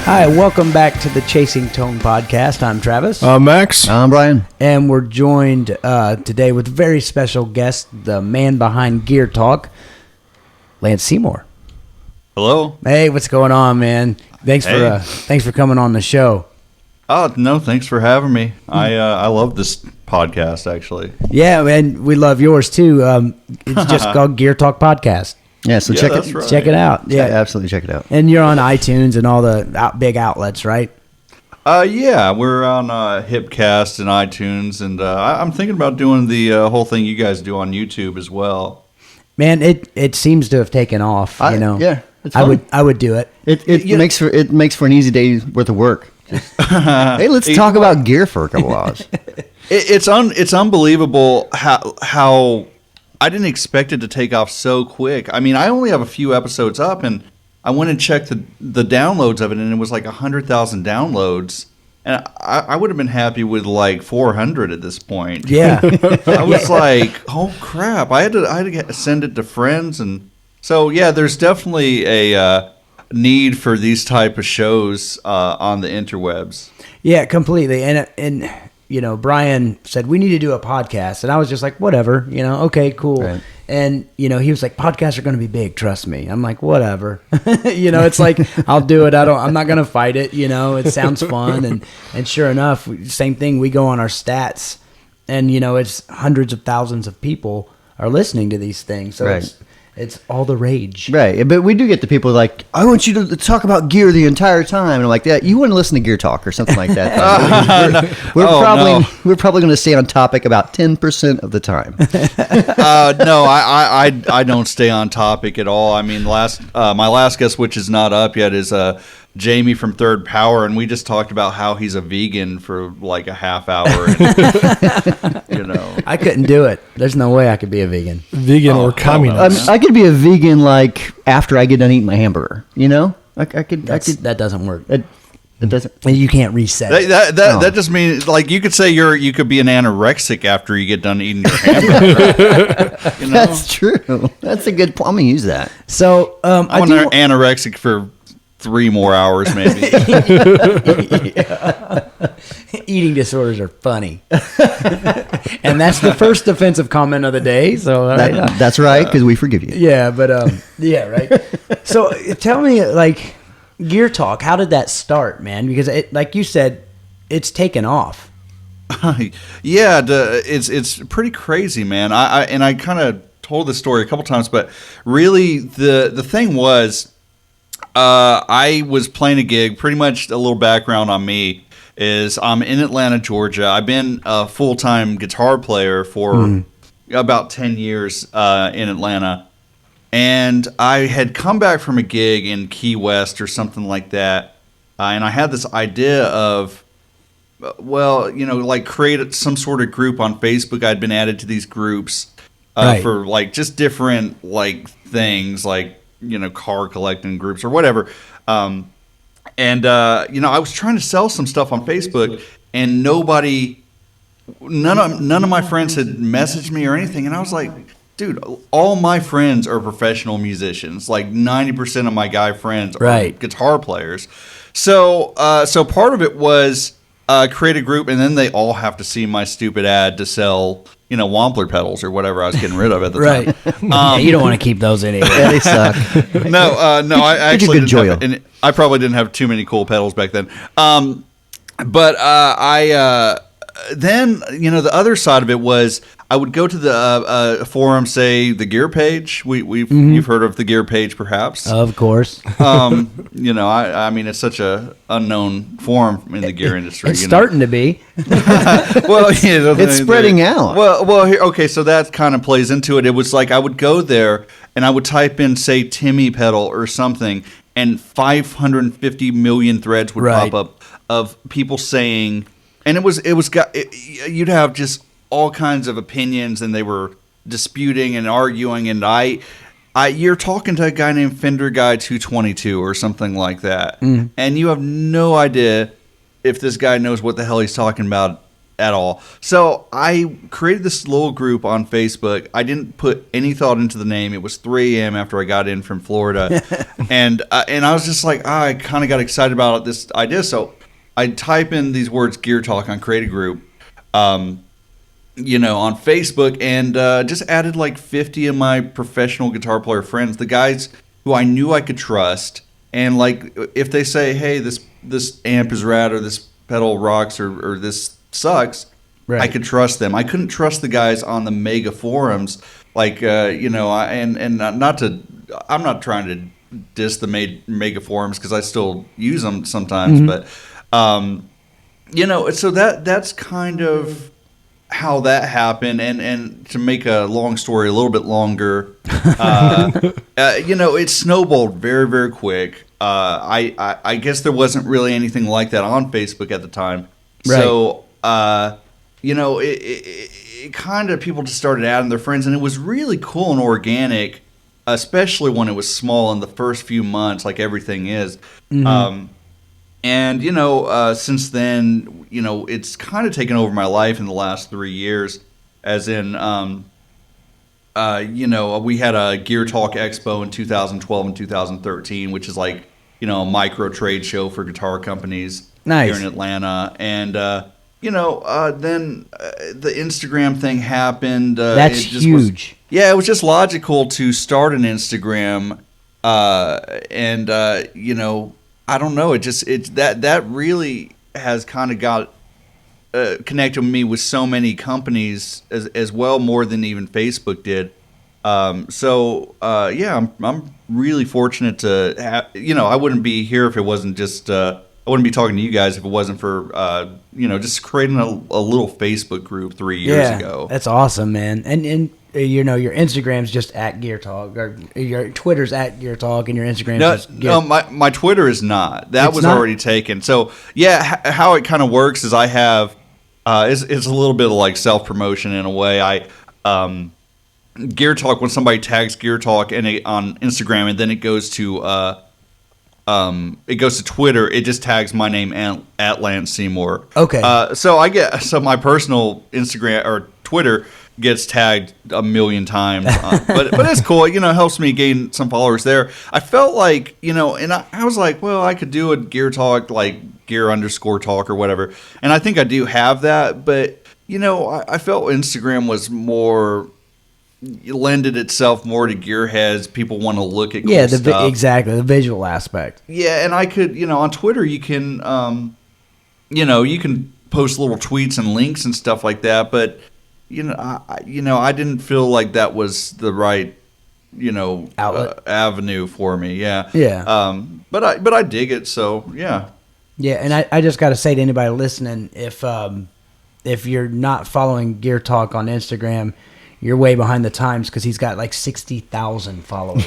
Hi, welcome back to the Chasing Tone podcast. I'm Travis. I'm Max. I'm Brian. And we're joined today with a very special guest, the man behind GearTalk, Lance Seymour. Hello. Hey, what's going on, man? Thanks for coming on the show. Oh, no, thanks for having me. I love this podcast, actually. Yeah, and we love yours too. It's just called GearTalk Podcast. Yeah, so check it. Right. Check it out. Yeah, absolutely check it out. And you're on iTunes and all the big outlets, right? Yeah, we're on Hipcast and iTunes, and I'm thinking about doing the whole thing you guys do on YouTube as well. Man, it seems to have taken off. Yeah, it's I fun. would do it. It makes for an easy day's worth of work. Hey, let's talk about gear for a couple hours. It's unbelievable how I didn't expect it to take off so quick. I mean, I only have a few episodes up, and I went and checked the downloads of it, and it was like 100,000 downloads. And I would have been happy with like 400 at this point. Yeah. I was like, oh crap! I had to send it to friends, and so yeah, there's definitely a need for these type of shows on the interwebs. Yeah, completely. And Brian said we need to do a podcast, and I was just like, whatever. Okay, cool. Right. And he was like, podcasts are going to be big. Trust me. I'm like, whatever. It's like I'll do it. I'm not going to fight it. It sounds fun, and sure enough, same thing. We go on our stats, and it's hundreds of thousands of people are listening to these things. So Right. it's all the rage. Right, but we do get the people like, I want you to talk about gear the entire time, and I'm like, that you wouldn't listen to Gear Talk or something like that. We're probably going to stay on topic about 10% of the time. No, I don't stay on topic at all. I mean, my last guest, which is not up yet, is Jamie from Third Power, and we just talked about how he's a vegan for like a half hour. And, I couldn't do it. There's no way I could be a vegan. Vegan or communist. I could be a vegan like after I get done eating my hamburger. I could. That doesn't work. It doesn't. And you can't reset. that just means like you could say you could be an anorexic after you get done eating your hamburger. That's true. That's a good point. I'm gonna use that. So I'm anorexic for 3 more hours, maybe. Eating disorders are funny, and that's the first offensive comment of the day. So That's right, because we forgive you. yeah, but yeah, right. So tell me, like, Gear Talk, how did that start, man? Because like you said, it's taken off. Yeah, it's pretty crazy, man. I kind of told this story a couple times, but really the thing was, I was playing a gig. Pretty much a little background on me is I'm in Atlanta, Georgia. I've been a full-time guitar player for about 10 years in Atlanta. And I had come back from a gig in Key West or something like that. And I had this idea of, like create some sort of group on Facebook. I'd been added to these groups for like just different like things like, car collecting groups or whatever. I was trying to sell some stuff on Facebook, and none of my friends had messaged me or anything. And I was like, dude, all my friends are professional musicians. Like 90% of my guy friends are guitar players. So part of it was create a group, and then they all have to see my stupid ad to sell, Wampler pedals or whatever I was getting rid of at the time. Yeah, you don't want to keep those anyway. Yeah, they suck. No, I actually didn't have, and I probably didn't have too many cool pedals back then. Then, the other side of it was I would go to the forum, say the Gear Page. You've heard of the Gear Page, perhaps? Of course. I mean, it's such a unknown forum in the gear industry. It's starting to be. Well, it's spreading out. Well, okay, so that kind of plays into it. It was like I would go there and I would type in, say, Timmy pedal or something, and 550 million threads would pop up of people saying, and you'd have just all kinds of opinions, and they were disputing and arguing, and you're talking to a guy named Fender Guy 222 or something like that, and you have no idea if this guy knows what the hell he's talking about at all. So I created this little group on Facebook. I didn't put any thought into the name. It was 3 a.m. after I got in from Florida, and I was just like, I kind of got excited about this idea. So I type in these words Gear Talk on create a group, on Facebook, and just added like 50 of my professional guitar player friends, the guys who I knew I could trust, and like if they say, hey, this amp is rad, or this pedal rocks, or this sucks, right, I could trust them. I couldn't trust the guys on the mega forums, like I'm not trying to diss the mega forums because I still use them sometimes, but so that's kind of how that happened. And to make a long story a little bit longer, it snowballed very, very quick. I guess there wasn't really anything like that on Facebook at the time, right. So it kind of, people just started adding their friends, and it was really cool and organic, especially when it was small in the first few months, like everything is. And since then, it's kind of taken over my life in the last 3 years, as in, we had a Gear Talk Expo in 2012 and 2013, which is like, a micro trade show for guitar companies here in Atlanta. And, then the Instagram thing happened. That's huge. It was just logical to start an Instagram. I don't know. That really has kind of got connected me with so many companies as well, more than even Facebook did. I'm really fortunate to have, I wouldn't be here if it wasn't just, I wouldn't be talking to you guys if it wasn't for, just creating a little Facebook group 3 years ago. That's awesome, man. And your Instagram's just at Gear Talk, or your Twitter's at Gear Talk, and your Instagram's just Gear. No, my Twitter is not. That was already taken. So, how it kind of works is I have, it's a little bit of like self-promotion in a way. Gear Talk, when somebody tags Gear Talk on Instagram, and then it goes to Twitter, it just tags my name at Lance Seymour. Okay. So my personal Instagram or Twitter gets tagged a million times, but it's cool. It helps me gain some followers there. I felt like, and I was like, well, I could do a Gear Talk, like gear_talk or whatever, and I think I do have that, but I felt Instagram was more, lended itself more to gearheads. People want to look at cool stuff. Exactly, the visual aspect. Yeah, and I could, on Twitter, you can, you can post little tweets and links and stuff like that. But I didn't feel like that was the right, avenue for me. Yeah. Yeah. But I dig it. So yeah. Yeah, and I just got to say to anybody listening, if you're not following Gear Talk on Instagram, you're way behind the times, because he's got like 60,000 followers.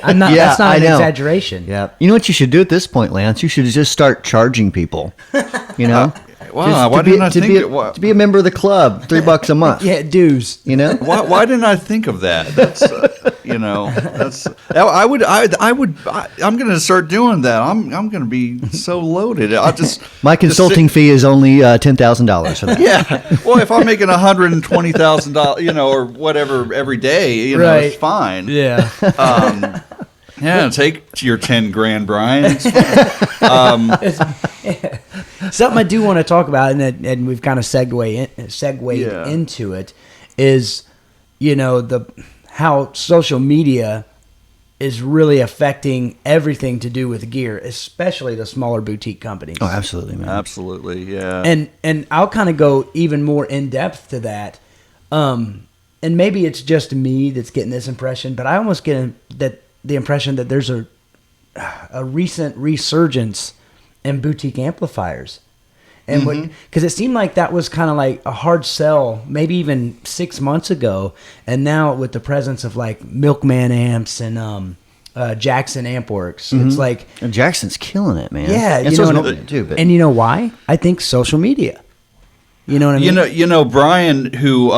I'm not. That's not an exaggeration. Yeah. You know what you should do at this point, Lance? You should just start charging people. Wow. Why didn't I think to be a member of the club? $3 a month. Yeah, dues. Why didn't I think of that? That's I'm going to start doing that. I'm going to be so loaded. My consulting fee is only $10,000 for that. Yeah. Well, if I'm making $120,000, or whatever every day, right, it's fine. Yeah. Yeah, take your 10 grand, Brian. Something I do want to talk about, and we've kind of segued into it, is how social media is really affecting everything to do with gear, especially the smaller boutique companies. Oh, absolutely, man. Absolutely, yeah. And I'll kind of go even more in depth to that. And maybe it's just me that's getting this impression, but I almost get the impression that there's a recent resurgence in boutique amplifiers. And because it seemed like that was kind of like a hard sell maybe even 6 months ago, and now with the presence of like Milkman amps and Jackson Ampworks, it's like, and Jackson's killing it, man. Yeah, and you know why? I think social media. You know what I mean? Brian, who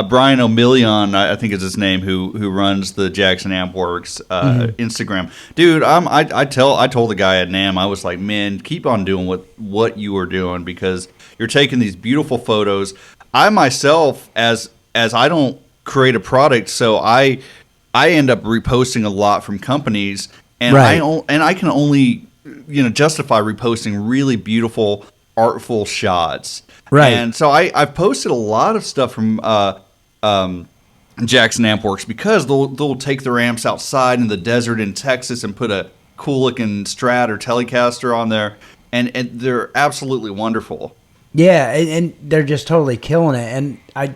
Brian O'Million, I think is his name, who runs the Jackson Ampworks Instagram. Dude, I told the guy at NAMM, I was like, man, keep on doing what you are doing, because You're taking these beautiful photos. I myself, as I don't create a product, so I end up reposting a lot from companies, and Right. I can only justify reposting really beautiful, artful shots. Right. And so I've posted a lot of stuff from Jackson Ampworks because they'll take their amps outside in the desert in Texas and put a cool looking Strat or Telecaster on there, and they're absolutely wonderful. Yeah, and they're just totally killing it. And I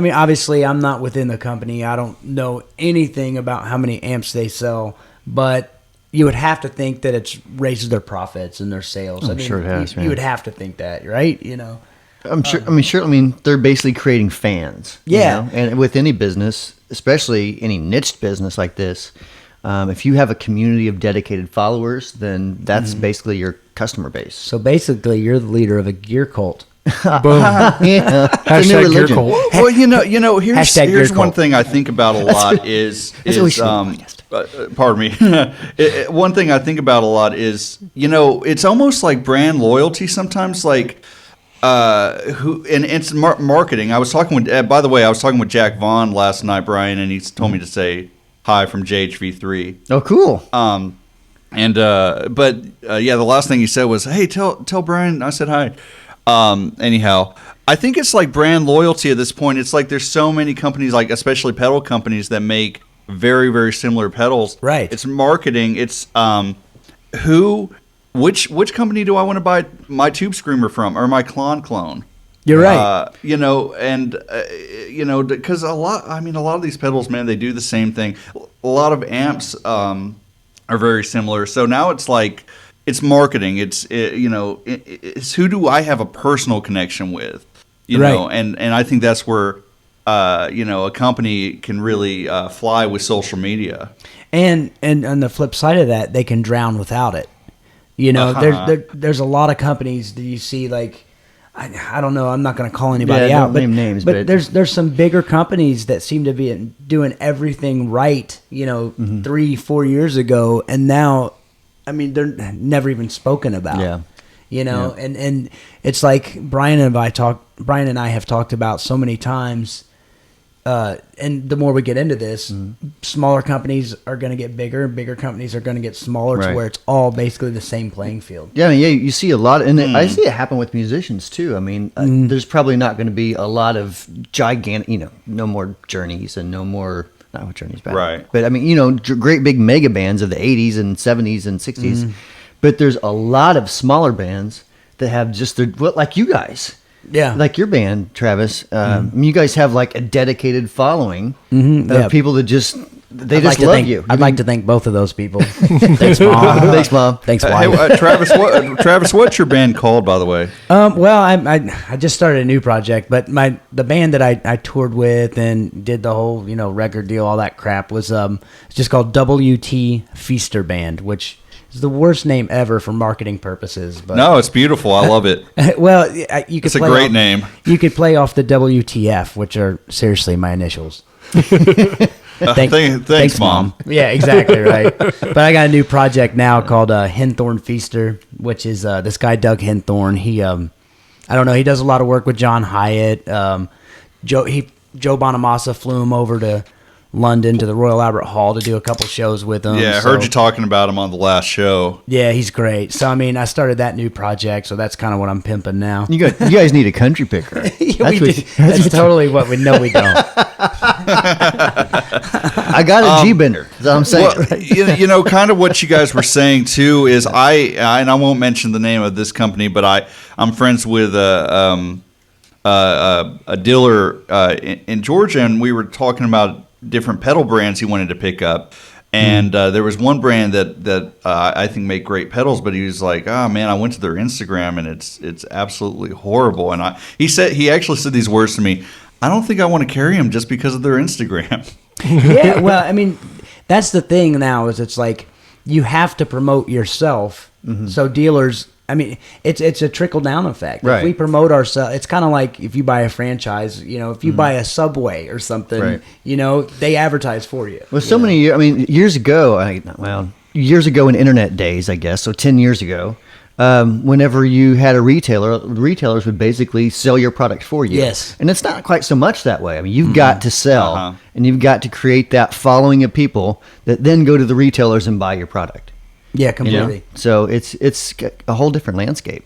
mean, obviously, I'm not within the company. I don't know anything about how many amps they sell, but you would have to think that it's raises their profits and their sales. I'm sure it has. You would have to think that, right? I'm sure. I mean, they're basically creating fans. Yeah. And with any business, especially any niche business like this, if you have a community of dedicated followers, then that's basically your customer base. So basically, you're the leader of a gear cult. Boom. Yeah. It's a new Hashtag religion. gear cult. Well, here's Hashtag here's gear one cult. thing I think about a lot is That's what we should do, pardon me. One thing I think about a lot is it's almost like brand loyalty sometimes, like and it's marketing. I was talking with by the way, I was talking with Jack Vaughn last night, Brian, and he told me to say hi from JHV3. Oh, cool. The last thing he said was, "Hey, tell Brian I said hi." Anyhow, I think it's like brand loyalty at this point. It's like there's so many companies, like especially pedal companies, that make very, very similar pedals. Right. It's marketing. It's which company do I want to buy my Tube Screamer from, or my clone? You're right. Because a lot of these pedals, man, they do the same thing. A lot of amps are very similar. So now it's like, it's marketing. It's who do I have a personal connection with, Right. and I think that's where a company can really fly with social media. And on the flip side of that, they can drown without it. There's a lot of companies that you see, like, I don't know, I'm not going to call anybody out, don't name names, but there's some bigger companies that seem to be doing everything right, 3-4 years ago, and now, I mean, they're never even spoken about. Yeah. And it's like Brian and I have talked about so many times. And the more we get into this, smaller companies are going to get bigger, bigger companies are going to get smaller, to Right. where it's all basically the same playing field. Yeah, you see a lot, and I see it happen with musicians too. I mean, there's probably not going to be a lot of gigantic, no more Journeys and no more, not what Journeys bad, Right. but I mean, great big mega bands of the 80s and 70s and 60s, but there's a lot of smaller bands that have just like you guys. Yeah. Like your band, Travis, you guys have like a dedicated following Yeah. of people that just I'd love like you. I'd like to thank both of those people. Thanks, Mom. Thanks, Mom. Thanks, Hey, wife. Travis, what's your band called, by the way? Well, I just started a new project, but the band that I toured with and did the whole record deal, all that crap, was it's just called WT Feaster Band, which is the worst name ever for marketing purposes. But No, it's beautiful. I love it. well, you could It's a play great off- name. You could play off the WTF, which are seriously my initials. Thanks, Mom. Yeah, exactly right. But I got a new project now called Henthorn Feaster, which is this guy Doug Henthorn. He I don't know, he does a lot of work with John Hyatt. Joe Bonamassa flew him over to London to the Royal Albert Hall to do a couple shows with him. Yeah, I heard you talking about him on the last show. Yeah, he's great. So I mean, I started that new project, so that's kind of what I'm pimping now. You guys need a country picker. That's totally what we know we don't. I got a G-bender. That's what I'm saying. Well, kind of what you guys were saying too is and I won't mention the name of this company, but I'm friends with a dealer in Georgia, and we were talking about different pedal brands he wanted to pick up. And there was one brand that I think make great pedals, but he was like, "Oh man, I went to their Instagram and it's absolutely horrible." And he actually said these words to me: "I don't think I want to carry them just because of their Instagram." Yeah, well, I mean, that's the thing now, is it's like you have to promote yourself. So dealers, I mean, it's a trickle down effect. Right. If we promote ourselves, it's kind of like if you buy a franchise, if you buy a Subway or something, Right. they advertise for you. Well, so many years, years ago in internet days, I guess, so 10 years ago, whenever you had a retailer, retailers would basically sell your product for you. Yes. And it's not quite so much that way. I mean, you've got to sell, Uh-huh. and you've got to create that following of people that then go to the retailers and buy your product. Yeah, You know? completely. So it's a whole different landscape.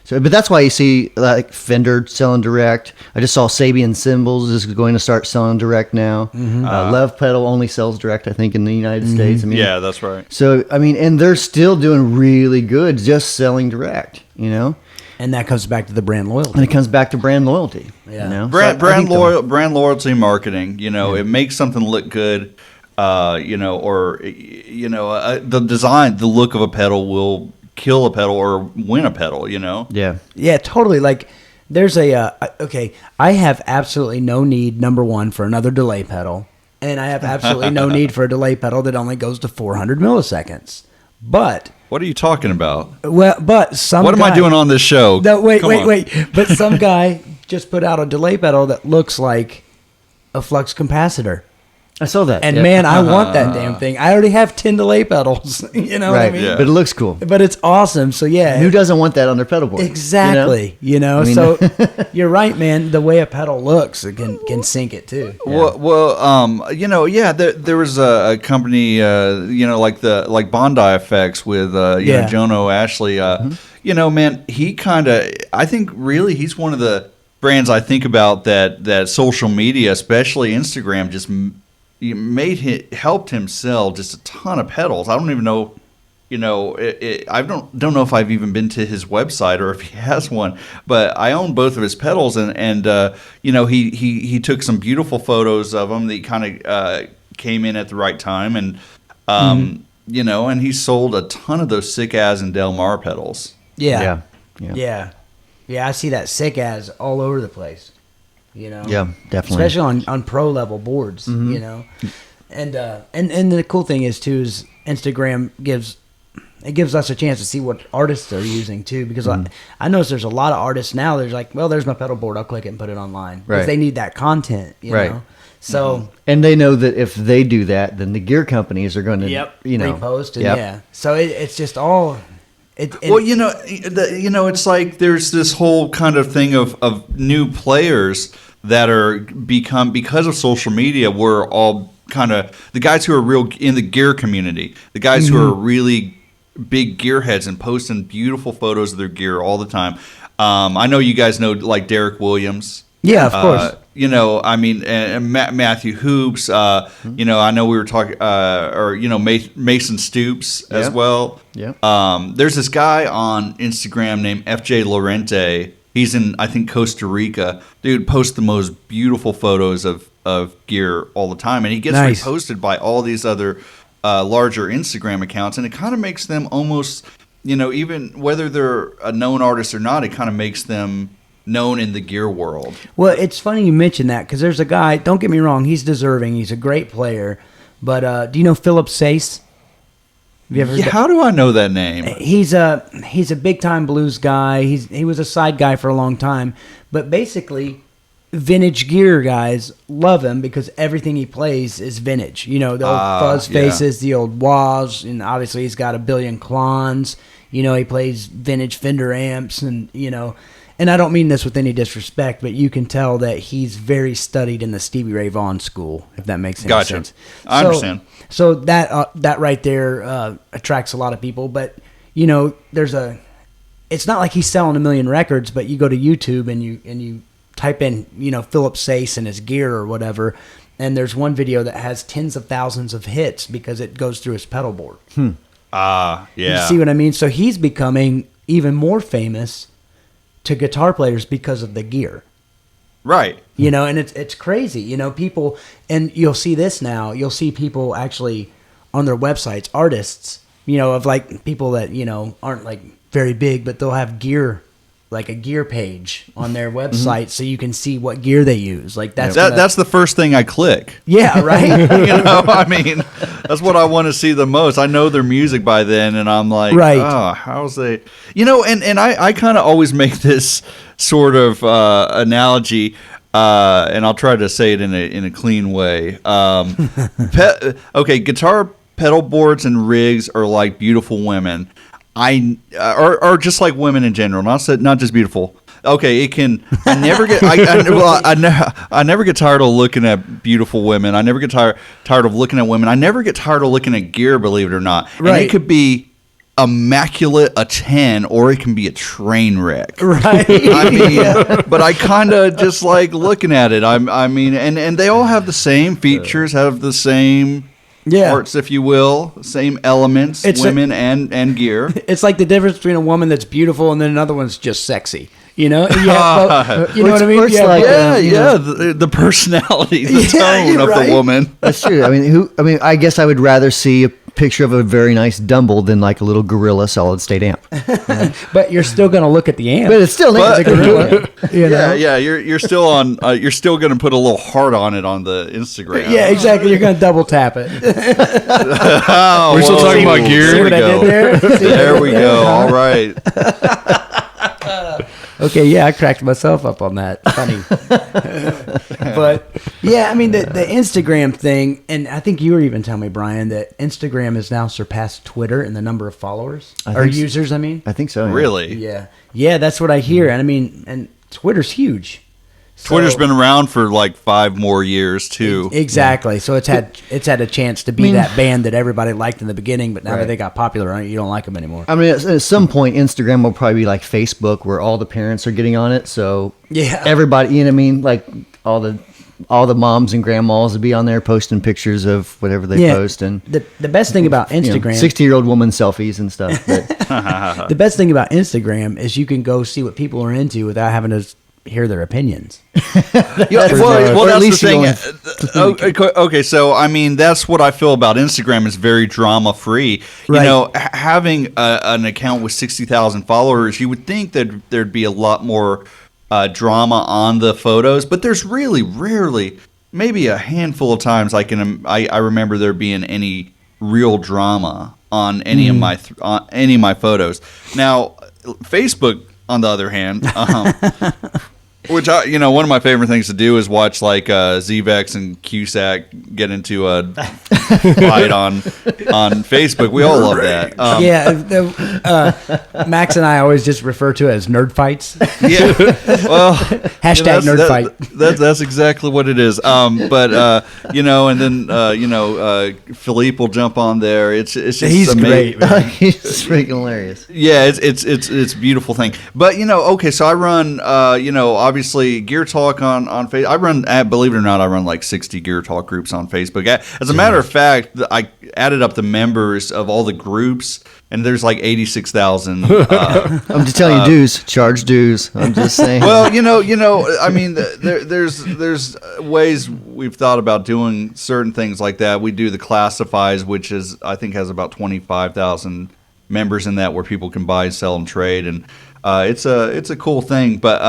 So, but that's why you see like Fender selling direct. I just saw Sabian Cymbals is going to start selling direct now. Love Pedal only sells direct, I think, in the United States. I mean, Yeah, that's right. So I mean, and they're still doing really good just selling direct. You know, And that comes back to the brand loyalty. and it comes back to brand loyalty. Yeah. You know? Brand So I think brand loyalty marketing. You know, it makes something look good. You know, or you know, the design, the look of a pedal will kill a pedal or win a pedal. You know. Yeah. Yeah, totally. Like, there's okay, I have absolutely no need, number one, for another delay pedal. And I have absolutely no need for a delay pedal that only goes to 400 milliseconds. But, What are you talking about? some What am I guy- doing on this show? No, wait. Come on. But some guy just put out a delay pedal that looks like a flux capacitor. I saw that. And yeah. man, I want that damn thing. I already have 10 delay pedals. You know right. what I mean? Yeah. But it looks cool. But it's awesome. So yeah. Who doesn't want that on their pedal board? Exactly. You know, I mean- so you're right, man. The way a pedal looks, it can sink it too. Well, you know, yeah, there was a company, you know, like Bondi Effects with, you Yeah. know, Jono Ashley. You know, man, he kind of, I think, really, he's one of the brands I think about that social media, especially Instagram, just helped him sell just a ton of pedals. I don't even know. You know, I don't know if I've even been to his website or if he has one, but I own both of his pedals, and you know, he took some beautiful photos of them that kind of came in at the right time, and you know, and he sold a ton of those sick as and Del Mar pedals. Yeah. Yeah. Yeah, I see that sick as all over the place. You know? Yeah, definitely. Especially on pro level boards, you know. And the cool thing is too is Instagram gives us a chance to see what artists are using too, because I notice there's a lot of artists now. There's like, well, there's my pedal board. I'll click it and put it online because Right. they need that content. You Right. know? So And they know that if they do that, then the gear companies are going to, you know, repost and Yep. yeah. So it's just all. Well, you know, it's like there's this whole kind of thing of new players that are because of social media. We're all kind of the guys who are real in the gear community, the guys who are really big gearheads and posting beautiful photos of their gear all the time. I know you guys know like Derek Williams. Yeah, of course. You know, I mean, and Matthew Hoops. You know, I know we were talking, or you know, Mason Stoops as well. Yeah. There's this guy on Instagram named FJ Lorente. He's in, I think, Costa Rica. Dude posts the most beautiful photos of gear all the time, and he gets Nice. reposted by all these other larger Instagram accounts, and it kind of makes them almost, you know, even whether they're a known artist or not, it kind of makes them known in the gear world. Well, it's funny you mention that because there's a guy. Don't get me wrong; he's deserving. He's a great player. But do you know Philip Sace? Have you ever? Yeah, how do I know that name? He's a big time blues guy. He was a side guy for a long time, but basically, vintage gear guys love him because everything he plays is vintage. You know, the old fuzz faces, the old wahs, and obviously he's got a billion clones. You know, he plays vintage Fender amps, and you know. And I don't mean this with any disrespect, but you can tell that he's very studied in the Stevie Ray Vaughan school, if that makes any sense. I understand. So that right there attracts a lot of people. But, you know, it's not like he's selling a million records, but you go to YouTube and you type in, you know, Philip Sace and his gear or whatever, and there's one video that has tens of thousands of hits because it goes through his pedal board. Yeah. You see what I mean? So he's becoming even more famous to guitar players because of the gear. Right. You know, and it's crazy. You know, people, and you'll see this now, you'll see people actually on their websites, artists, you know, of like people that, you know, aren't like very big, but they'll have gear, like a gear page on their website so you can see what gear they use. Like that's the first thing I click. yeah, right? You know, I mean, that's what I want to see the most. I know their music by then, and I'm like, Right. oh, how's they, you know, and I kind of always make this sort of analogy, and I'll try to say it in a clean way. Okay, guitar pedal boards and rigs are like beautiful women. or just like women in general, not just beautiful. Okay, it can. I never get. I never get tired of looking at beautiful women. I never get tired of looking at women. I never get tired of looking at gear. Believe it or not, right. And it could be immaculate, a 10, or it can be a train wreck. Right. I mean, but I kind of just like looking at it. I mean, and they all have the same features, have the same. Parts, if you will, same elements, women and gear. It's like the difference between a woman that's beautiful and then another one's just sexy. You know, you know what I mean? The personality, the tone of the woman. That's true. I mean, I guess I would rather see a picture of a very nice Dumble than like a little gorilla solid state amp. But you're still going to look at the amp. But it's still a gorilla. You know? Yeah. You're still on. You're still going to put a little heart on it on the Instagram. Yeah, exactly. You're going to double tap it. We're still talking about gear. There we go. There we go. All right. Okay, yeah, I cracked myself up on that. Funny. But, yeah, I mean, the Instagram thing, and I think you were even telling me, Brian, that Instagram has now surpassed Twitter in the number of followers. Or users, I mean. I think so. Yeah. Really? Yeah. Yeah, that's what I hear. And, I mean, and Twitter's huge. Twitter's been around for like 5 more years too. Exactly. So it's had a chance to be that band that everybody liked in the beginning, but now that they got popular, you don't like them anymore. I mean, at some point, Instagram will probably be like Facebook, where all the parents are getting on it. So everybody, you know what I mean, like all the moms and grandmas will be on there posting pictures of whatever they post. And the best thing about Instagram, 60-year-old woman selfies and stuff. But the best thing about Instagram is you can go see what people are into without having to hear their opinions. Well, that's the thing. Okay, so I mean, that's what I feel about Instagram is very drama free. Right. You know, having an account with 60,000 followers, you would think that there'd be a lot more drama on the photos, but there's really rarely, maybe a handful of times I remember there being any real drama on any of my photos. Now, Facebook, on the other hand. Which one of my favorite things to do is watch like Z-Vex and Cusack get into a fight on Facebook. We all love that. Max and I always just refer to it as nerd fights. Yeah, well, hashtag nerd fight. That's exactly what it is. And then Philippe will jump on there. It's just he's amazing. Great. He's freaking hilarious. Yeah, it's a beautiful thing. But okay, so I run obviously GearTalk on Facebook. I run, believe it or not, I run like 60 GearTalk groups on Facebook. As a matter of fact, I added up the members of all the groups, and there's like 86,000. I'm just telling you, charge dues. I'm just saying. Well, I mean, there's ways we've thought about doing certain things like that. We do the classifies, which I think has about 25,000 members in that, where people can buy, sell, and trade, and it's a cool thing. But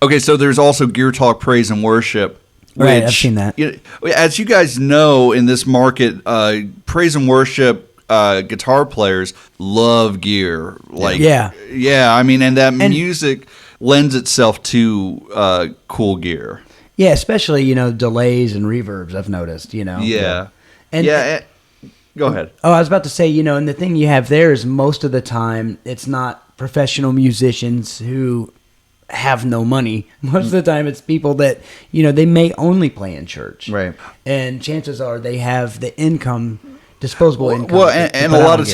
okay, so there's also GearTalk Praise and Worship. Right, I've seen that. As you guys know, in this market, praise and worship guitar players love gear. Like, I mean, and music lends itself to cool gear. Yeah, especially delays and reverbs. I've noticed. Yeah. Go ahead. Oh, I was about to say, and the thing you have there is most of the time it's not professional musicians who have no money. Most of the time it's people that, they may only play in church. Right. And chances are they have the disposable income. Well, and a lot of the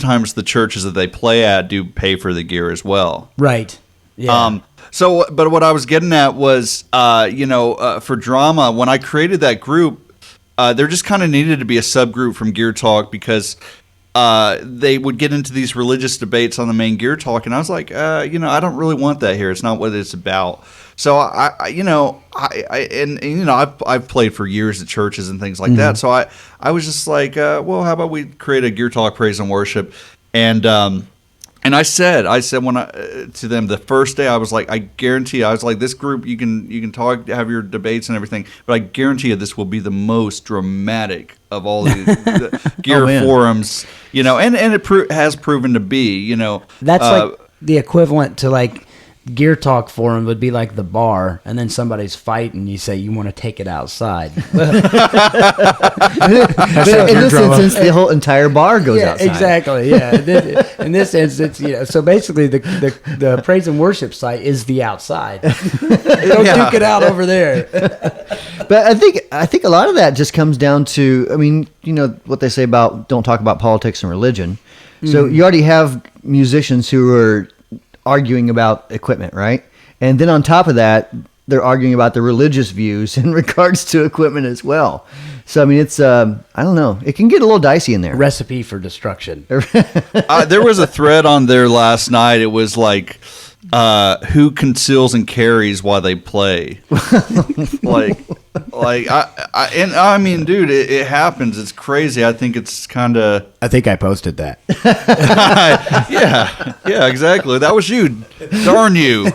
times the churches that they play at do pay for the gear as well. Right. Yeah. But what I was getting at was, for drama, when I created that group, there just kind of needed to be a subgroup from GearTalk, because they would get into these religious debates on the main GearTalk, and I was like, I don't really want that here. It's not what it's about. So I've played for years at churches and things like that. So I was just like, well, how about we create a GearTalk Praise and Worship, and I said to them the first day, I was like, I guarantee, I was like, this group, you can talk, have your debates and everything, but I guarantee you this will be the most dramatic of all the gear forums, and it has proven to be, That's like the equivalent to like GearTalk forum would be like the bar, and then somebody's fighting. You say you want to take it outside. But in this instance, the whole entire bar goes outside. Exactly. Yeah. In this instance, so basically, the praise and worship site is the outside. Don't duke it out over there. But I think a lot of that just comes down to, I mean, you know what they say about don't talk about politics and religion. So you already have musicians who are arguing about equipment, right? And then on top of that, they're arguing about the religious views in regards to equipment as well. So I mean, it's I don't know, it can get a little dicey in there. Recipe for destruction. There was a thread on there last night. It was like, who conceals and carries while they play? I mean, dude, it happens. It's crazy. I think it's kind of. I think I posted that. yeah, exactly. That was you. Darn you.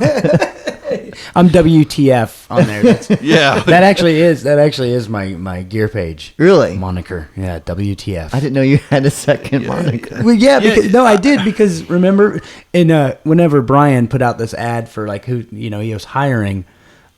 I'm WTF on there. Yeah. That actually is my gear page. Really? Moniker. Yeah, WTF. I didn't know you had a second moniker. Well, I did because remember whenever Brian put out this ad for like who he was hiring,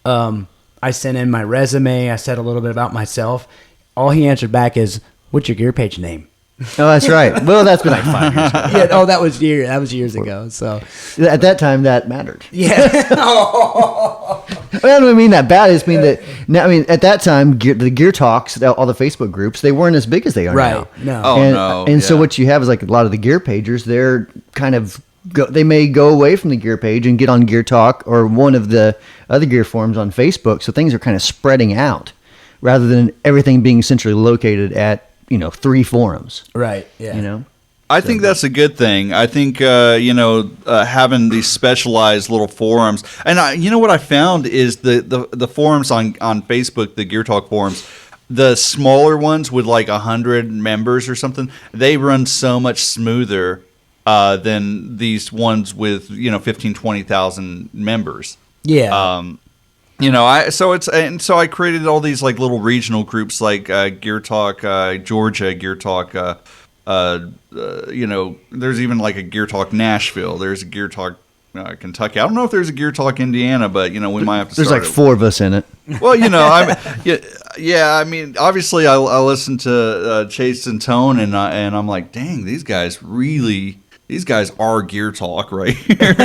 I sent in my resume. I said a little bit about myself. All he answered back is, "What's your gear page name?" Oh, that's right. Well, that's been like 5 years ago. Yeah. Oh, that was years ago. So at that time, that mattered. Yeah. I don't mean that bad. I just mean that. Now, I mean, at that time, the Gear Talks, all the Facebook groups, they weren't as big as they are now. Right. No. Oh, And so what you have is like a lot of the gear pagers. They're kind of they may go away from the gear page and get on Gear Talk or one of the other gear forums on Facebook. So things are kind of spreading out rather than everything being centrally located at 3 forums. Right. Yeah. I think that's a good thing. I think having these specialized little forums, and you know what I found is the forums on Facebook, the Gear Talk forums, the smaller ones with like 100 members or something, they run so much smoother than these ones with 15, 20,000 members. Yeah. So I created all these like little regional groups like Gear Talk Georgia, Gear Talk. There's even like a Gear Talk Nashville. There's a Gear Talk Kentucky. I don't know if there's a Gear Talk Indiana, but we might have to. There's start like 4 of us in it. Well, I mean, obviously, I listen to Chase and Tone, and I'm like, dang, these guys are Gear Talk right here.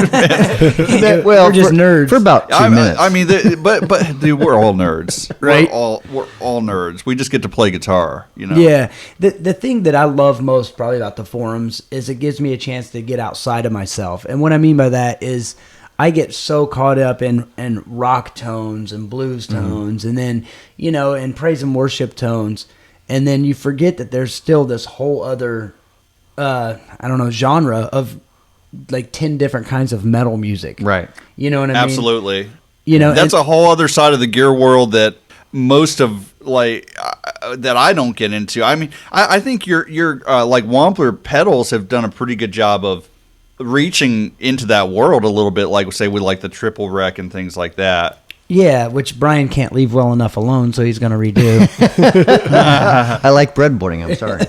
Well, we're just nerds for about 2 minutes. I mean, but dude, we're all nerds, right? We're all nerds. We just get to play guitar, Yeah. The thing that I love most probably about the forums is it gives me a chance to get outside of myself, and what I mean by that is I get so caught up in rock tones and blues tones, and then in praise and worship tones, and then you forget that there's still this whole other genre of like 10 different kinds of metal music. Right. You know what I mean? Absolutely. That's a whole other side of the gear world that most of that I don't get into. I mean, I think your like Wampler pedals have done a pretty good job of reaching into that world a little bit, like say with like the triple rec and things like that. Yeah, which Brian can't leave well enough alone, so he's going to redo. I like breadboarding. I'm sorry.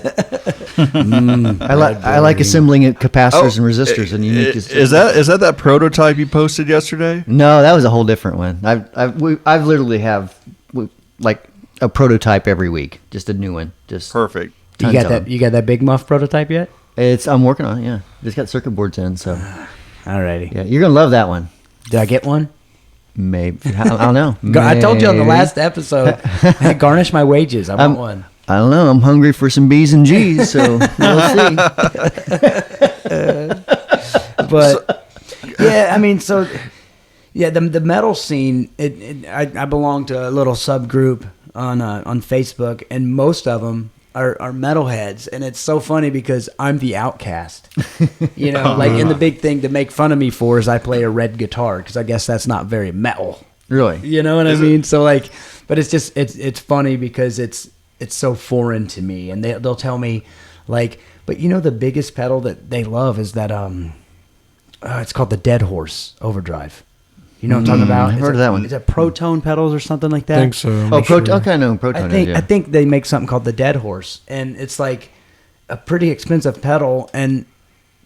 I like assembling capacitors and resistors and unique. Is that prototype you posted yesterday? No, that was a whole different one. I've literally have like a prototype every week, just a new one. Just perfect. You got that big muff prototype yet? I'm working on it. Yeah, just got circuit boards in. So, alrighty. Yeah, you're gonna love that one. Did I get one? Maybe. I don't know. I told you on the last episode, garnish my wages. I want one. I don't know. I'm hungry for some B's and G's, so we'll see. But yeah, I mean, the metal scene. I belong to a little subgroup on Facebook, and most of them are metalheads, and it's so funny because I'm the outcast. And the big thing to make fun of me for is I play a red guitar because I guess that's not very metal. Really? You know what I mean? So like, but it's just it's funny because it's so foreign to me, and they'll tell me like, but the biggest pedal that they love is that it's called the Dead Horse Overdrive. You know what I'm talking about? I've heard of that one. Is it ProTone pedals or something like that? I think so. ProTone. I know ProTone. I think they make something called the Dead Horse, and it's like a pretty expensive pedal, and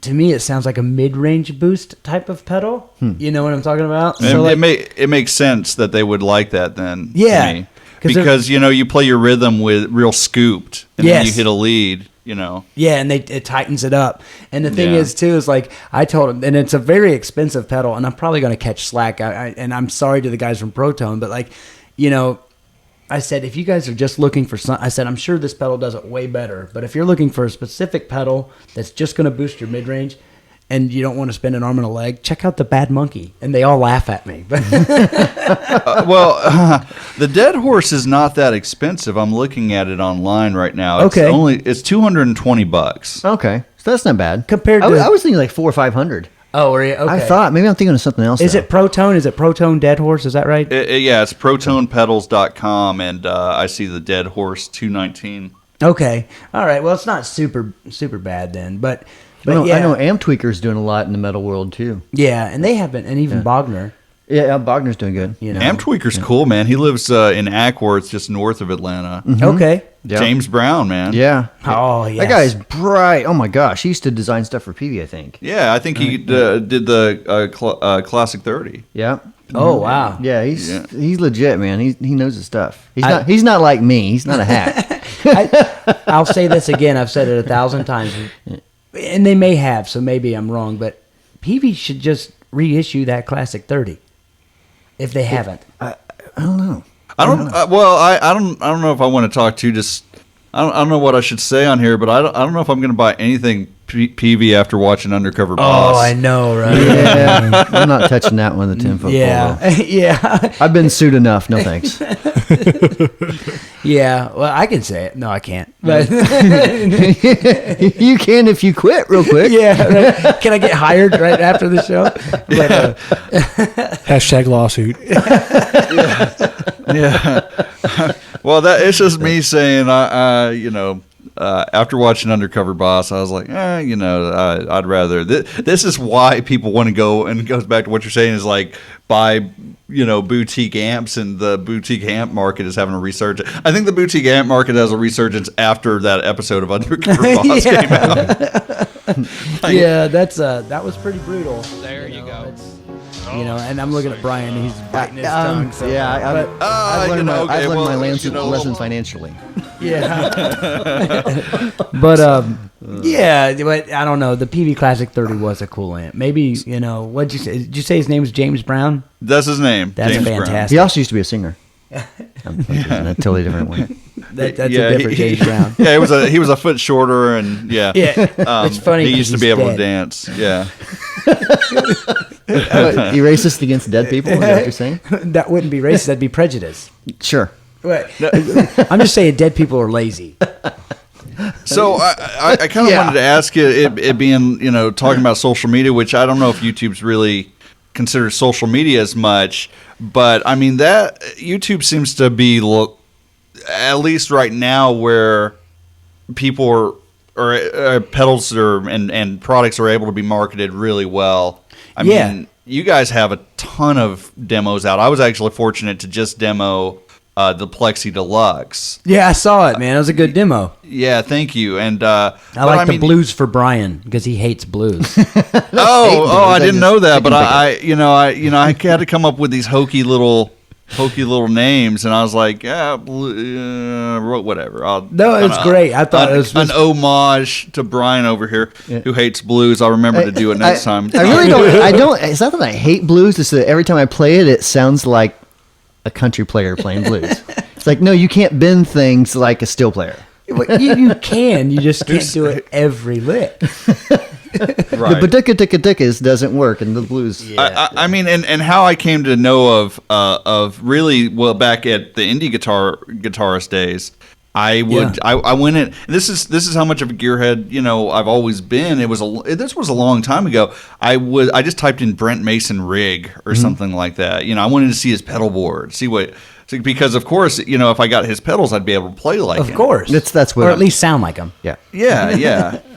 to me, it sounds like a mid-range boost type of pedal. You know what I'm talking about? And it makes sense that they would like that then. Yeah. To me. Because, you play your rhythm with real scooped, and then you hit a lead, Yeah, and it tightens it up. And the thing is, too, is like I told him, and it's a very expensive pedal, and I'm probably going to catch slack. And I'm sorry to the guys from ProTone, but like, I said, if you guys are just looking for I said, I'm sure this pedal does it way better. But if you're looking for a specific pedal that's just going to boost your mid-range and you don't want to spend an arm and a leg, check out the Bad Monkey. And they all laugh at me. The Dead Horse is not that expensive. I'm looking at it online right now. It's it's $220. Okay. So that's not bad. Compared to... I was thinking like 400 or 500. Oh, okay. I thought, maybe I'm thinking of something else. Is it ProTone? Is it ProTone Dead Horse? Is that right? Yeah, it's ProTonePedals.com, and I see the Dead Horse 219. Okay. All right. Well, it's not super bad then, but I know Amp Tweaker's doing a lot in the metal world too. Yeah, and they have been, and even Bogner. Yeah, Bogner's doing good. Amp Tweaker's cool, man. He lives in Ampworks, just north of Atlanta. Mm-hmm. Okay. Yep. James Brown, man. Yeah. Oh, yeah. That guy's bright. Oh my gosh, he used to design stuff for Peavey, I think. Yeah, I think he did the Classic 30. Yeah. Oh wow. Yeah, he's legit, man. He knows his stuff. He's not like me. He's not a hack. I'll say this again. I've said it 1,000 times, and they may have, so maybe I'm wrong. But Peavey should just reissue that Classic 30 if they haven't. I don't know. I don't know if I want to talk to just. I don't know what I should say on here, but I don't know if I'm going to buy anything Peavey after watching Undercover Boss. Oh, I know, right? Yeah, I'm not touching that one. The 10-foot pole. Yeah. I've been sued enough. No thanks. Yeah, well, I can say it. No, I can't. But you can if you quit real quick. Yeah, right. Can I get hired right after the show? But, Hashtag lawsuit. Yeah. Well, it's just me saying, after watching Undercover Boss, I was like, I'd rather. This is why people want to go, and it goes back to what you're saying, is like buy, boutique amps, and the boutique amp market is having a resurgence. I think the boutique amp market has a resurgence after that episode of Undercover Boss came out. That was pretty brutal. There you go. And I'm looking at Brian, and he's biting his tongue. So, I've learned my lessons financially. Yeah. But I don't know. The Peavey Classic 30 was a cool amp. Maybe, what'd you say? Did you say his name was James Brown? That's his name. That's James fantastic. Brown. He also used to be a singer. I'm a totally different one. That's a different James Brown. Yeah, he was a foot shorter, and it's funny. He used to be able to dance. Yeah. You racist against dead people? Is that what you're saying? That wouldn't be racist. That'd be prejudice. Sure. Right. I'm just saying dead people are lazy. So I kind of wanted to ask you, it being, talking about social media, which I don't know if YouTube's really considered social media as much, but I mean that YouTube seems to be, at least right now, where people or pedals and products are able to be marketed really well. I mean, you guys have a ton of demos out. I was actually fortunate to just demo the Plexi Deluxe. Yeah, I saw it, man. It was a good demo. Yeah, thank you. And I like the blues for Brian because he hates blues. I didn't know that, but I had to come up with these hokey little names, and I was like, whatever. It's great. I thought it was an homage to Brian over here, who hates blues. I'll remember to do it next time. I really don't. It's not that I hate blues. It's that every time I play it, it sounds like a country player playing blues. It's like, no, you can't bend things like a steel player. You can. You just can't do it every lick. Right. The badika doesn't work in the blues. Yeah. I mean, and how I came to know of really, well, back at the indie guitarist days, I went in. This is how much of a gearhead I've always been. This was a long time ago. I just typed in Brent Mason rig or something like that. I wanted to see his pedal board, because of course if I got his pedals, I'd be able to play like him. Of course, that's what, or at least sound like him. Yeah.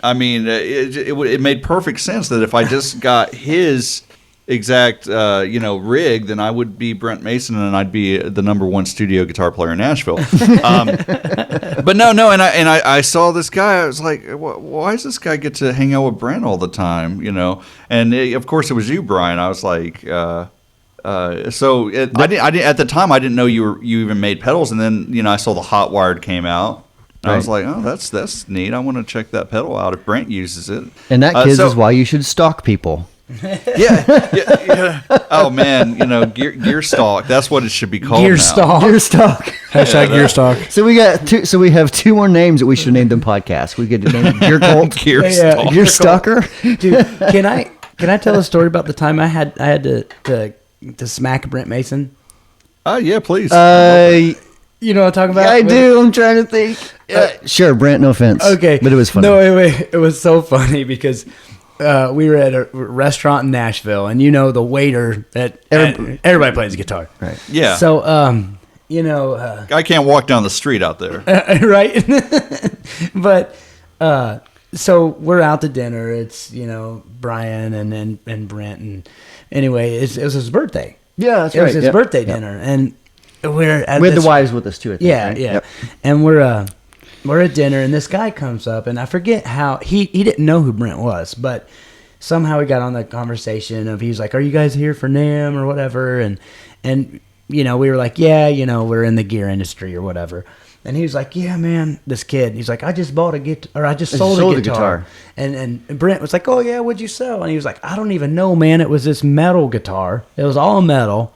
I mean, it made perfect sense that if I just got his exact rig, then I would be Brent Mason, and I'd be the #1 studio guitar player in Nashville. But no, and I saw this guy. I was like, why does this guy get to hang out with Brent all the time? And of course it was you, Brian. I was like, I didn't at the time I didn't know you even made pedals, and then I saw the Hot Wired came out. I was like, oh, that's neat. I want to check that pedal out if Brent uses it. And that, kids, is why you should stalk people. Yeah. Oh man, gear stalk. That's what it should be called. Gear now. stalk. Gear stalk. Hashtag gear stalk. So we got two. So we have 2 more names that we should name them podcasts. We could name Gear Cult, Gear Stalk. Gear Stalker. Dude, can I tell a story about the time I had to smack Brent Mason? Yeah, please. You know what I'm talking about? Yeah, I do. I'm trying to think. Sure, Brent. No offense. Okay, but it was funny. No, it was so funny because we were at a restaurant in Nashville, and the waiter everybody plays guitar, Right? Yeah. So I can't walk down the street out there. right? But so we're out to dinner. It's Brian and Brent, and anyway, it was his birthday. Yeah, that's it right. was his birthday dinner, and we're at with the wives with us too. I think, yeah, right? yeah. Yep. And we're at dinner, and this guy comes up, and I forget how he didn't know who Brent was, but somehow we got on the conversation of he's like, "Are you guys here for NAMM or whatever?" And we were like, "Yeah, we're in the gear industry or whatever." And he was like, "Yeah, man, this kid." He's like, "I just bought a guitar, or I just sold a guitar." And Brent was like, "Oh yeah, what'd you sell?" And he was like, "I don't even know, man. It was this metal guitar. It was all metal."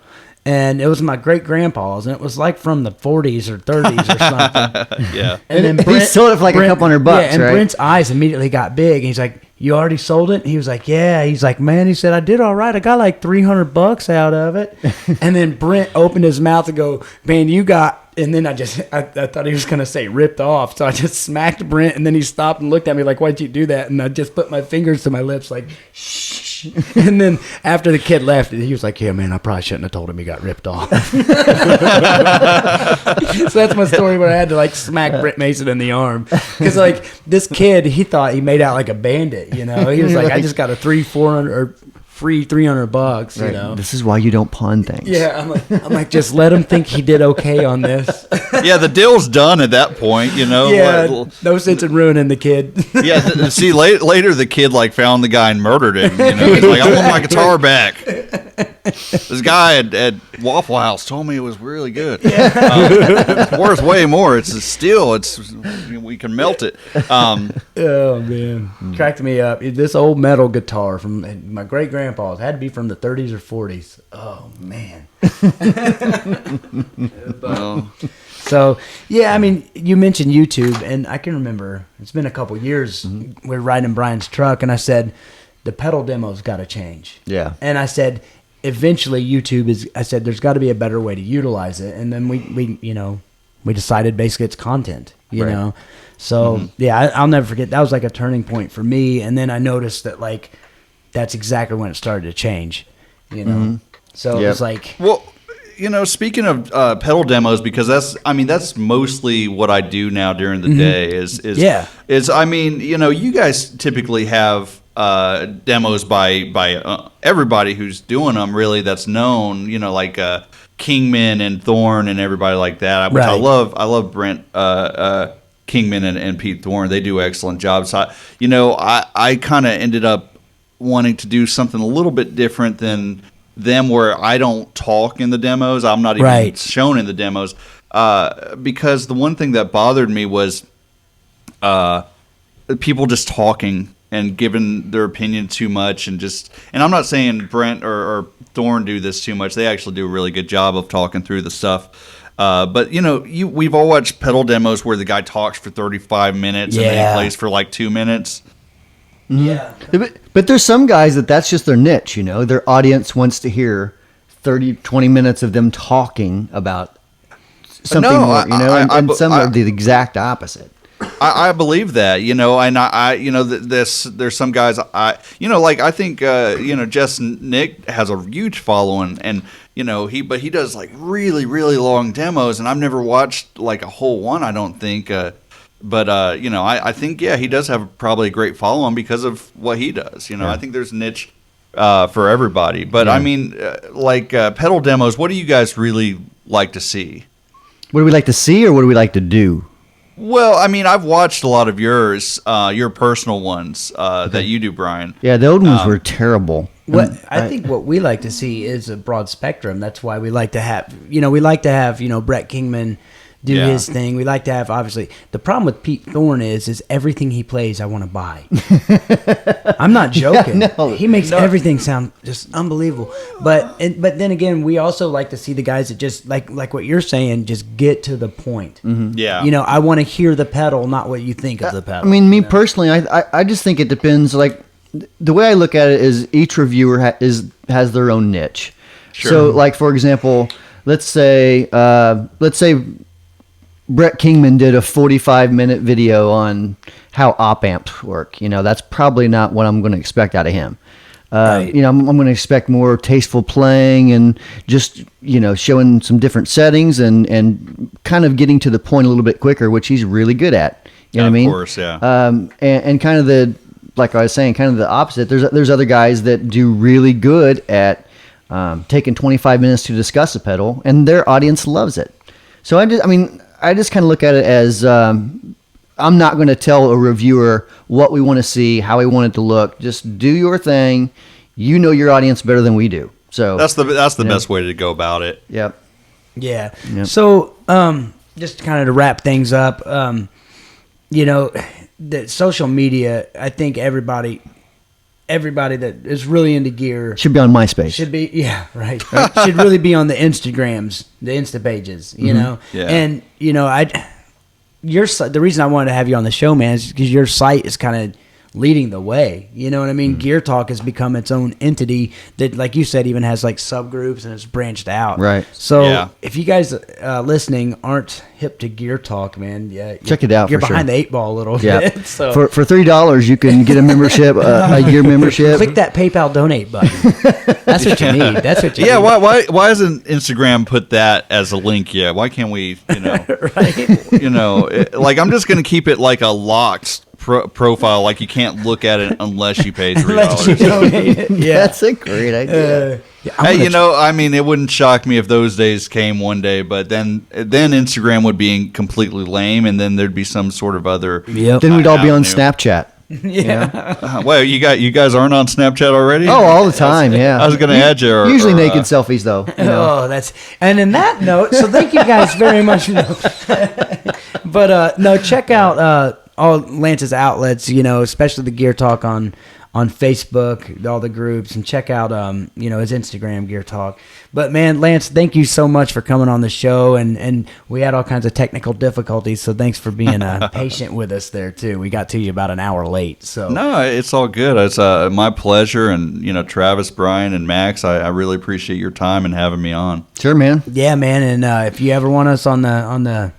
And it was my great-grandpa's, and it was like from the 40s or 30s or something. Yeah. And then he sold it for like a couple $100, yeah, and right? Brent's eyes immediately got big. And he's like, "You already sold it?" And he was like, "Yeah." He's like, "Man," he said, "I did all right. I got like $300 out of it." And then Brent opened his mouth to go, "Man, you got..." And then I thought he was going to say ripped off. So I just smacked Brent, and then he stopped and looked at me like, "Why'd you do that?" And I just put my fingers to my lips like, shh. And then after the kid left, he was like, "Yeah, man, I probably shouldn't have told him he got ripped off." So that's my story where I had to like smack Brent Mason in the arm. Because like this kid, he thought he made out like a bandit, He was like, "I just got a free $300, This is why you don't pawn things. Yeah, I'm like, just let him think he did okay on this. Yeah, the deal's done at that point, Yeah, no sense in ruining the kid. Yeah, see, later the kid found the guy and murdered him. He's like, "I want my guitar back." This guy at Waffle House told me it was really good. It's worth way more. It's a steel. We can melt it. Oh man, cracked me up. This old metal guitar from my great grandpa's had to be from the 30s or 40s. Oh man. So yeah, I mean, you mentioned YouTube, and I can remember it's been a couple years. We're riding in Brian's truck, and I said the pedal demo's got to change. Yeah, and I said eventually YouTube is. I said there's got to be a better way to utilize it, and then we decided basically it's content. You know. So yeah, I'll never forget. That was like a turning point for me, and then I noticed that that's exactly when it started to change. So it was like, well, speaking of pedal demos, because that's mostly what I do now during the day. You guys typically have demos by everybody who's doing them. Really, that's known. Like Kingman and Thorne and everybody like that. Which I love. I love Brent. Kingman and Pete Thorne, they do excellent jobs. I kind of ended up wanting to do something a little bit different than them, where I don't talk in the demos. I'm not even shown in the demos, because the one thing that bothered me was people just talking and giving their opinion too much, and I'm not saying Brent or Thorne do this too much. They actually do a really good job of talking through the stuff. But we've all watched pedal demos where the guy talks for 35 minutes and then he plays for like 2 minutes. Yeah. But there's some guys that's just their niche, Their audience wants to hear 20 minutes of them talking about something more, and some are the exact opposite. I believe that, and there's some guys I think Jess Nick has a huge following, and he does like really, really long demos, and I've never watched like a whole one, I don't think, but I think he does have probably a great following because of what he does. I think there's a niche for everybody. But I mean, pedal demos. What do you guys really like to see? What do we like to see, or what do we like to do? Well, I mean, I've watched a lot of yours, your personal ones that you do, Brian. Yeah, the old ones were terrible. I think what we like to see is a broad spectrum. That's why we like to have, Brett Kingman do his thing. We like to have, obviously, the problem with Pete Thorne is everything he plays I want to buy. I'm not joking. Yeah, no. He makes everything sound just unbelievable. But then again, we also like to see the guys that just, like what you're saying, just get to the point. Mm-hmm. Yeah. I want to hear the pedal, not what you think of the pedal. I mean, me personally, I just think it depends. Like, the way I look at it is each reviewer has their own niche. Sure. So, like, for example, let's say Brett Kingman did a 45-minute video on how op amps work. That's probably not what I'm going to expect out of him. Right. I'm going to expect more tasteful playing and just, showing some different settings and kind of getting to the point a little bit quicker, which he's really good at. You know what I mean? Of course, yeah. And kind of like I was saying, kind of the opposite. There's other guys that do really good at taking 25 minutes to discuss a pedal, and their audience loves it. So I just kind of look at it as I'm not going to tell a reviewer what we want to see, how we want it to look. Just do your thing. You know your audience better than we do. So that's the best way to go about it. Yep. Yeah. Yep. So, just kind of to wrap things up, the social media, I think everybody that is really into gear should be on MySpace. should be, yeah, right. Should really be on the Instagrams, the Insta pages, Yeah. And the reason I wanted to have you on the show, man, is because your site is kind of leading the way. You know what I mean? Gear Talk has become its own entity that, like you said, even has like subgroups and it's branched out. Right. So if you guys listening aren't hip to Gear Talk, man, check it out. You're for behind sure. the 8 ball a little Yeah. bit. So For $3, you can get a membership, a year membership. click that PayPal donate button. That's what you need. That's what you Yeah, need. why hasn't Instagram put that as a link yet? Why can't we, Right. like I'm just going to keep it like a locked profile, like you can't look at it unless you pay Unless you $3. donate it. Yeah. That's a great idea. Hey, it wouldn't shock me if those days came one day, but then Instagram would be completely lame, and then there'd be some sort of other. Yep. Then we'd all be on avenue. Snapchat. Yeah. Well, you guys aren't on Snapchat already? Oh, all the time, yeah. I was going to add you. Usually naked selfies, though. Oh, and in that note, so thank you guys very much. But no, check out all Lance's outlets, especially the Gear Talk on Facebook, all the groups, and check out his Instagram, Gear Talk. But man, Lance, thank you so much for coming on the show, and we had all kinds of technical difficulties, so thanks for being patient with us there too. We got to you about an hour late. So no, it's all good. It's my pleasure, and Travis, Brian, and Max, I really appreciate your time and having me on. Sure, man. yeah, man, and if you ever want us on the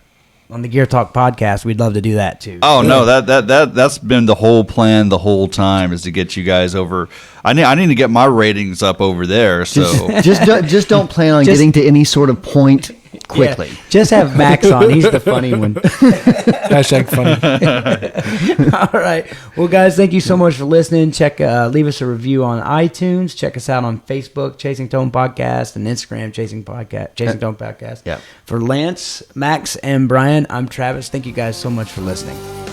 Gear Talk podcast, we'd love to do that too. Oh no, that's been the whole plan the whole time, is to get you guys over. I need to get my ratings up over there. So Just don't plan on getting to any sort of point quickly. Yeah, just have Max on. He's the funny one. Hashtag funny. All right. Well, guys, thank you so much for listening. Leave us a review on iTunes. Check us out on Facebook, Chasing Tone Podcast, and Instagram, Chasing Tone Podcast. Yeah. For Lance, Max, and Brian, I'm Travis. Thank you guys so much for listening.